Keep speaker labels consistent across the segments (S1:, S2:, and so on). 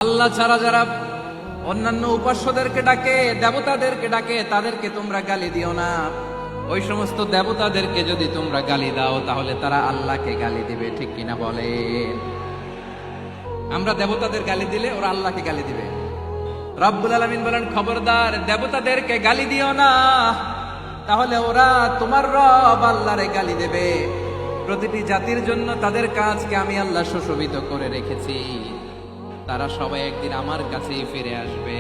S1: আল্লাহ ছাড়া যারা অন্যান্য উপাস্যদেরকে ডাকে, দেবতাদেরকে ডাকে, তাদেরকে তোমরা গালি দিও না। ওই সমস্ত দেবতাদেরকে যদি তোমরা গালি দাও তাহলে তারা আল্লাহকে গালি দিবে, ঠিক কিনা বলেন? আমরা দেবতাদের গালি দিলে ওরা আল্লাহকে গালি দিবে। রব্বুল আলামিন বলেন, খবরদার দেবতাদেরকে গালি দিও না, তাহলে ওরা তোমার রব আল্লাহরে গালি দেবে। প্রতিটি জাতির জন্য তাদের কাজকে আমি আল্লাহ সুশোভিত করে রেখেছি, তারা সবাই একদিন আমার কাছেই ফিরে আসবে।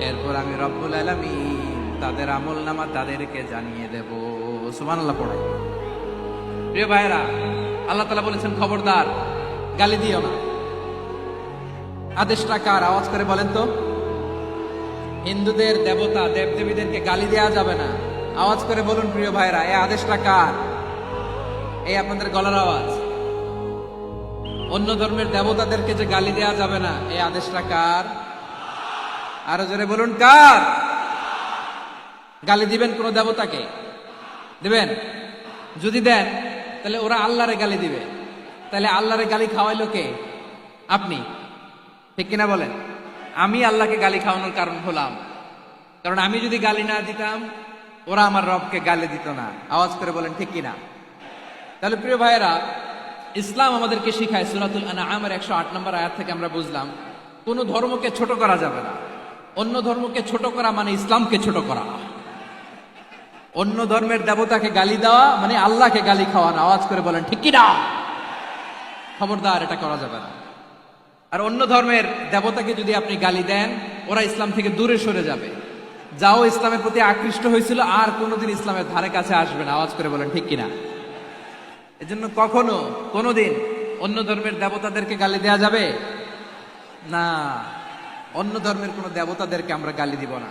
S1: এরপর আমি রব্বুল আলামিন তাদের আমলনামা তাদেরকে জানিয়ে দেব। সুবহানাল্লাহ পড়ে। প্রিয় ভাইরা, আল্লাহ তাআলা বলেছেন খবরদার গালি দিও না। আদেশটা কার? আওয়াজ করে বলেন তো। হিন্দুদের দেবতা দেবদেবীদেরকে গালি দেওয়া যাবে না। আওয়াজ করে বলুন প্রিয় ভাইরা, এই আদেশটা কার? এই আপনাদের গলার আওয়াজ। অন্য ধর্মের দেবতাদেরকে যে গালি দেওয়া যাবে না, এই আদেশটা কার? আরো জোরে বলুন, কার? গালি দিবেন কোন দেবতাকে? দিবেন? যদি দেন তাহলে ওরা আল্লাহরে গালি দিবে। তাহলে আল্লাহরে গালি খাওয়াইলো কে? আপনি, ঠিক কিনা বলেন? আমি আল্লাহকে গালি খাওয়ানোর কারণ হলাম, কারণ আমি যদি গালি না দিতাম ওরা আমার রবকে গালি দিত না। আওয়াজ করে বলেন ঠিক কিনা? তাহলে প্রিয় ভাইয়েরা, ইসলাম আমাদেরকে শিখায়, সূরাতুল আনআমের 108 নম্বর আয়াত থেকে আমরা বুঝলাম কোন ধর্মকে ছোট করা যাবে না। অন্য ধর্মকে ছোট করা মানে ইসলামকে ছোট করা। অন্য ধর্মের দেবতাকে গালি দেওয়া মানে আল্লাহকে গালি খাওয়ানো। আওয়াজ করে বলেন ঠিক কিনা? খবরদার, এটা করা যাবে না। আর অন্য ধর্মের দেবতাকে যদি আপনি গালি দেন, ওরা ইসলাম থেকে দূরে সরে যাবে। যাও ইসলামের প্রতি আকৃষ্ট হয়েছিল আর কোনোদিন ইসলামের ধারে কাছে আসবে না। আওয়াজ করে বলেন ঠিক কিনা? এজন্য কখনো কোনোদিন অন্য ধর্মের দেবতাদেরকে গালি দেয়া যাবে না। অন্য ধর্মের কোন দেবতাদেরকে আমরা গালি দিব না।